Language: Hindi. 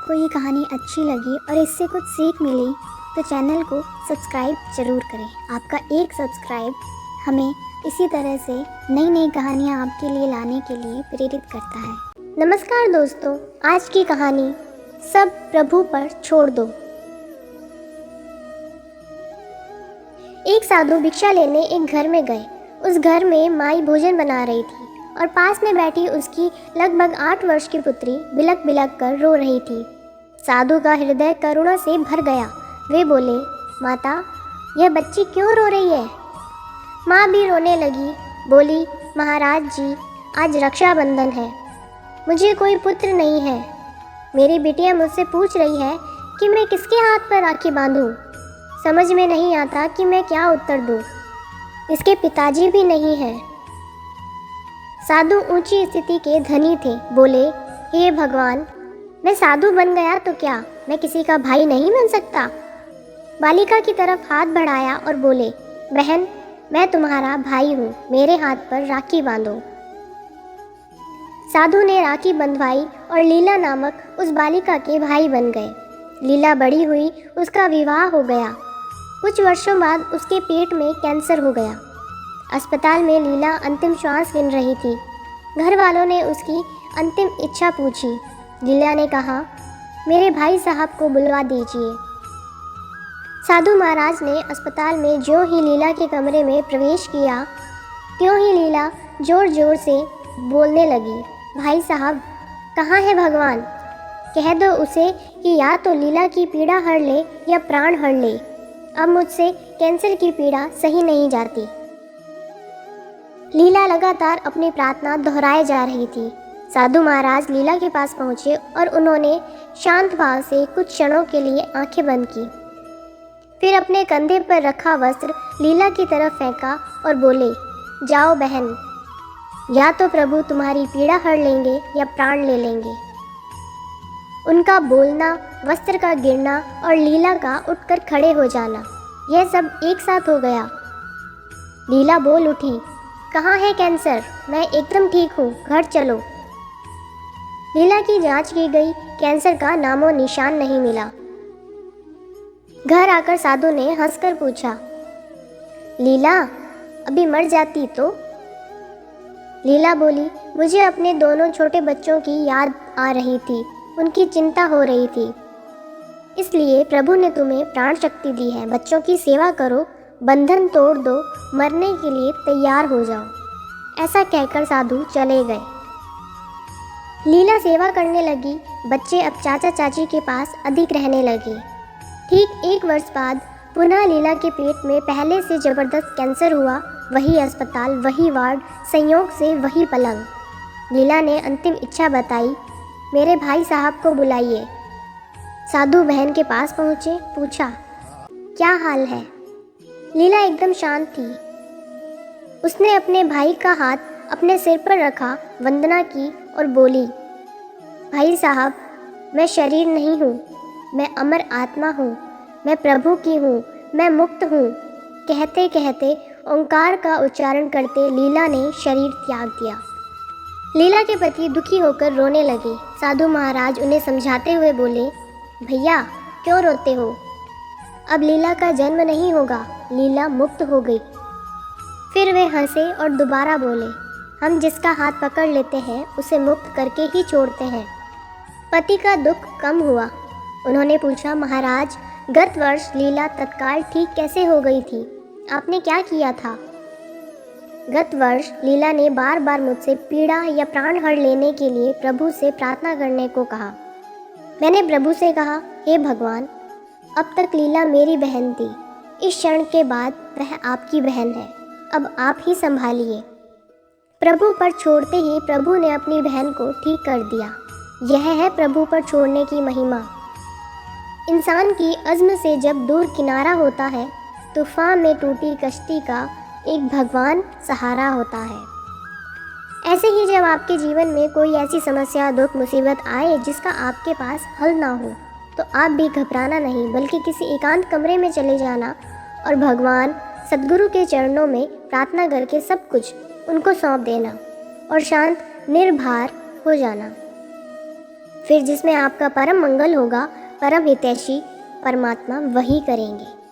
आपको ये कहानी अच्छी लगी और इससे कुछ सीख मिली तो चैनल को सब्सक्राइब ज़रूर करें। आपका एक सब्सक्राइब हमें इसी तरह से नई नई कहानियाँ आपके लिए लाने के लिए प्रेरित करता है। नमस्कार दोस्तों, आज की कहानी सब प्रभु पर छोड़ दो। एक साधु भिक्षा लेने एक घर में गए। उस घर में माई भोजन बना रही थी और पास में बैठी उसकी लगभग 8 वर्ष की पुत्री बिलक बिलक कर रो रही थी। साधु का हृदय करुणा से भर गया। वे बोले, माता, यह बच्ची क्यों रो रही है? माँ भी रोने लगी। बोली, महाराज जी, आज रक्षाबंधन है, मुझे कोई पुत्र नहीं है। मेरी बिटिया मुझसे पूछ रही है कि मैं किसके हाथ पर राखी बांधूं। समझ में नहीं आता कि मैं क्या उत्तर दूं। इसके पिताजी भी नहीं हैं। साधु ऊंची स्थिति के धनी थे। बोले, हे भगवान, मैं साधु बन गया तो क्या मैं किसी का भाई नहीं बन सकता? बालिका की तरफ हाथ बढ़ाया और बोले, बहन, मैं तुम्हारा भाई हूँ, मेरे हाथ पर राखी बांधो। साधु ने राखी बंधवाई और लीला नामक उस बालिका के भाई बन गए। लीला बड़ी हुई, उसका विवाह हो गया। कुछ वर्षों बाद उसके पेट में कैंसर हो गया। अस्पताल में लीला अंतिम श्वास गिन रही थी। घर वालों ने उसकी अंतिम इच्छा पूछी। लीला ने कहा, मेरे भाई साहब को बुलवा दीजिए। साधु महाराज ने अस्पताल में ज्यों ही लीला के कमरे में प्रवेश किया, त्यों ही लीला जोर जोर से बोलने लगी, भाई साहब, कहाँ है भगवान? कह दो उसे कि या तो लीला की पीड़ा हर ले या प्राण हर ले। अब मुझसे कैंसर की पीड़ा सही नहीं जाती। लीला लगातार अपनी प्रार्थना दोहराए जा रही थी। साधु महाराज लीला के पास पहुँचे और उन्होंने शांत भाव से कुछ क्षणों के लिए आंखें बंद की। फिर अपने कंधे पर रखा वस्त्र लीला की तरफ फेंका और बोले, जाओ बहन, या तो प्रभु तुम्हारी पीड़ा हर लेंगे या प्राण ले लेंगे। उनका बोलना, वस्त्र का गिरना और लीला का उठकर खड़े हो जाना, यह सब एक साथ हो गया। लीला बोल उठी, कहाँ है कैंसर? मैं एकदम ठीक हूँ, घर चलो। लीला की जांच की गई, कैंसर का नामो निशान नहीं मिला। घर आकर साधु ने हंसकर पूछा, लीला, अभी मर जाती तो? लीला बोली, मुझे अपने दोनों छोटे बच्चों की याद आ रही थी, उनकी चिंता हो रही थी, इसलिए प्रभु ने तुम्हें प्राण शक्ति दी है। बच्चों की सेवा करो, बंधन तोड़ दो, मरने के लिए तैयार हो जाओ। ऐसा कहकर साधु चले गए। लीला सेवा करने लगी। बच्चे अब चाचा चाची के पास अधिक रहने लगे। ठीक 1 वर्ष बाद पुनः लीला के पेट में पहले से जबरदस्त कैंसर हुआ। वही अस्पताल, वही वार्ड, संयोग से वही पलंग। लीला ने अंतिम इच्छा बताई, मेरे भाई साहब को बुलाइए। साधु बहन के पास पहुँचे, पूछा, क्या हाल है? लीला एकदम शांत थी। उसने अपने भाई का हाथ अपने सिर पर रखा, वंदना की और बोली, भाई साहब, मैं शरीर नहीं हूँ, मैं अमर आत्मा हूँ, मैं प्रभु की हूँ, मैं मुक्त हूँ। कहते कहते ओंकार का उच्चारण करते लीला ने शरीर त्याग दिया। लीला के पति दुखी होकर रोने लगे। साधु महाराज उन्हें समझाते हुए बोले, भैया, क्यों रोते हो? अब लीला का जन्म नहीं होगा, लीला मुक्त हो गई। फिर वे हंसे और दोबारा बोले, हम जिसका हाथ पकड़ लेते हैं उसे मुक्त करके ही छोड़ते हैं। पति का दुख कम हुआ। उन्होंने पूछा, महाराज, गत वर्ष लीला तत्काल ठीक कैसे हो गई थी? आपने क्या किया था? गत वर्ष लीला ने बार बार मुझसे पीड़ा या प्राण हर लेने के लिए प्रभु से प्रार्थना करने को कहा। मैंने प्रभु से कहा, हे भगवान, अब तक लीला मेरी बहन थी, इस क्षण के बाद वह आपकी बहन है, अब आप ही संभालिए। प्रभु पर छोड़ते ही प्रभु ने अपनी बहन को ठीक कर दिया। यह है प्रभु पर छोड़ने की महिमा। इंसान की अज़्म से जब दूर किनारा होता है, तूफान में टूटी कश्ती का एक भगवान सहारा होता है। ऐसे ही जब आपके जीवन में कोई ऐसी समस्या, दुख, मुसीबत आए जिसका आपके पास हल ना हो, तो आप भी घबराना नहीं, बल्कि किसी एकांत कमरे में चले जाना और भगवान सद्गुरु के चरणों में प्रार्थना करके सब कुछ उनको सौंप देना और शांत निर्भर हो जाना। फिर जिसमें आपका परम मंगल होगा, परम हितैषी परमात्मा वही करेंगे।